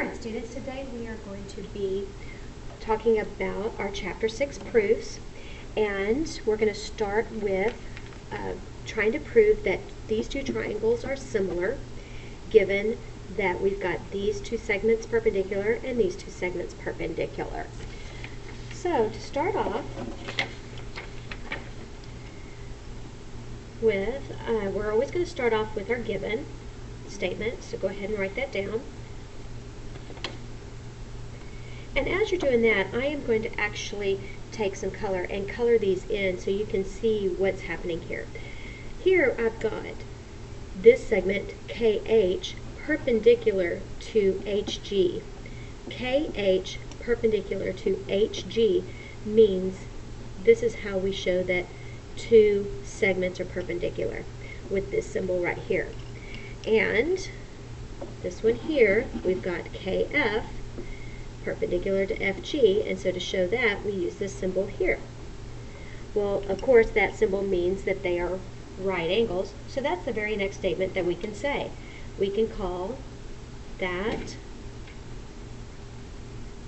Alright students, today we are going to be talking about our Chapter 6 proofs, and we're going to start with trying to prove that these two triangles are similar, given that we've got these two segments perpendicular and these two segments perpendicular. So to start off with, we're always going to start off with our given statement, so go ahead and write that down. And as you're doing that, I am going to actually take some color and color these in so you can see what's happening here. Here I've got this segment, KH, perpendicular to HG. KH perpendicular to HG means this is how we show that two segments are perpendicular, with this symbol right here. And this one here, we've got KF perpendicular to FG, and so to show that, we use this symbol here. Well, of course, that symbol means that they are right angles, so that's the very next statement that we can say. We can call that,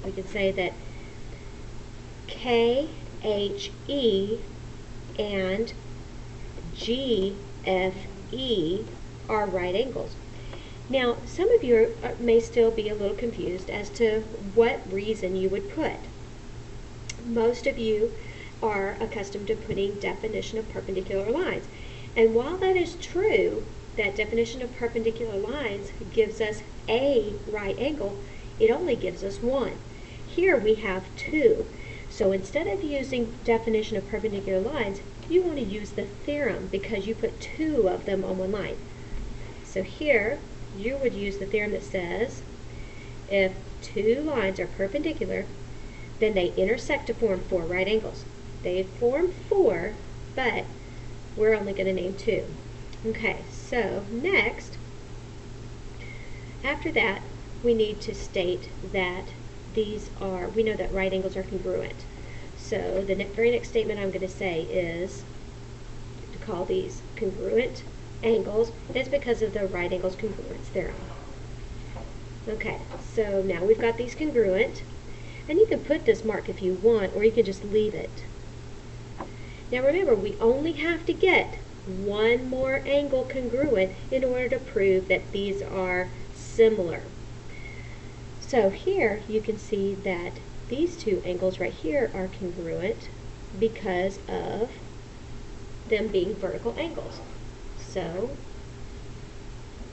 we can say that KHE and GFE are right angles. Now, some of you may still be a little confused as to what reason you would put. Most of you are accustomed to putting definition of perpendicular lines. And while that is true, that definition of perpendicular lines gives us a right angle, it only gives us one. Here we have two. So instead of using definition of perpendicular lines, you want to use the theorem because you put two of them on one line. So here, you would use the theorem that says if two lines are perpendicular, then they intersect to form four right angles. They form four, but we're only going to name two. Okay, so next, after that, we need to state that these are, we know that right angles are congruent. So the very next statement I'm going to say is to call these congruent angles. That's because of the right angles congruence theorem. Okay, so now we've got these congruent, and you can put this mark if you want, or you can just leave it. Now remember, we only have to get one more angle congruent in order to prove that these are similar. So here you can see that these two angles right here are congruent because of them being vertical angles. So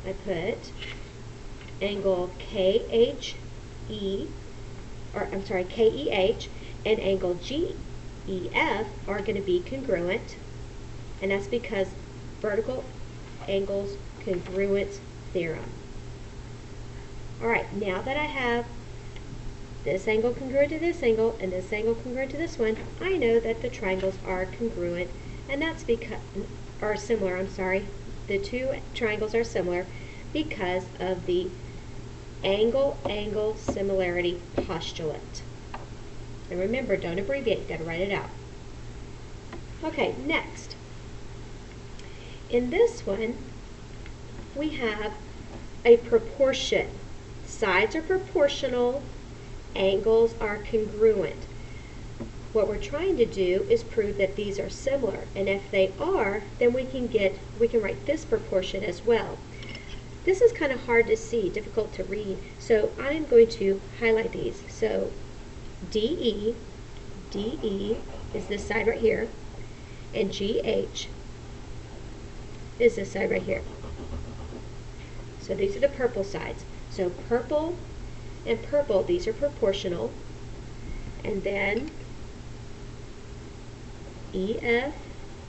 I put angle KHE, KEH, and angle GEF are going to be congruent, and that's because vertical angles congruence theorem. Alright, now that I have this angle congruent to this angle and this angle congruent to this one, I know that the triangles are congruent, and that's because, are similar, I'm sorry. The two triangles are similar because of the angle-angle similarity postulate. And remember, don't abbreviate, got to write it out. Okay, next. In this one, we have a proportion. Sides are proportional, angles are congruent. What we're trying to do is prove that these are similar, and if they are, then we can write this proportion as well. This is kind of hard to see, difficult to read, so I'm going to highlight these. So DE is this side right here, and GH is this side right here. So these are the purple sides. So purple and purple, these are proportional, and then EF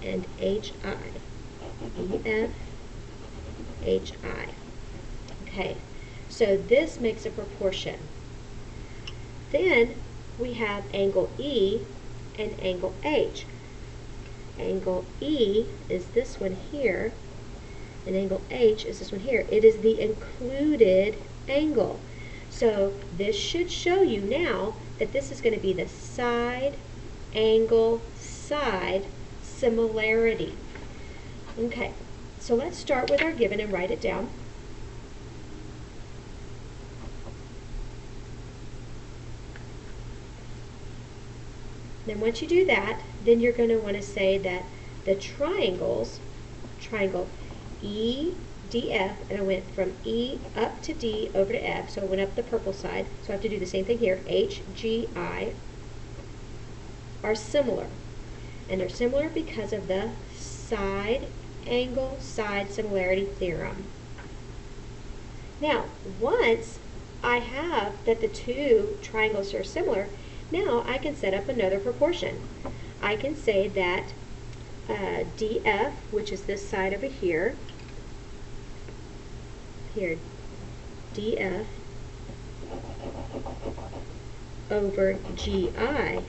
and HI. EF, HI. Okay, so this makes a proportion. Then we have angle E and angle H. Angle E is this one here, and angle H is this one here. It is the included angle. So this should show you now that this is going to be the side angle side similarity. Okay, so let's start with our given and write it down. Then once you do that, then you're going to want to say that the triangle EDF, and I went from E up to D over to F, so I went up the purple side, so I have to do the same thing here, HGI, are similar. And they're similar because of the side angle side similarity theorem. Now, once I have that the two triangles are similar, now I can set up another proportion. I can say that DF, which is this side over here, DF over GI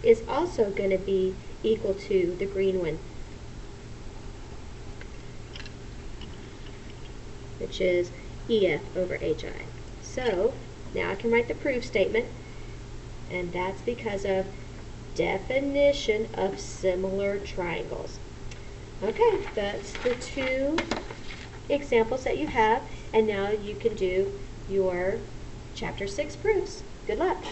is also going to be equal to the green one, which is EF over HI. So now I can write the proof statement, and that's because of definition of similar triangles. Okay, that's the two examples that you have, and now you can do your Chapter 6 proofs. Good luck.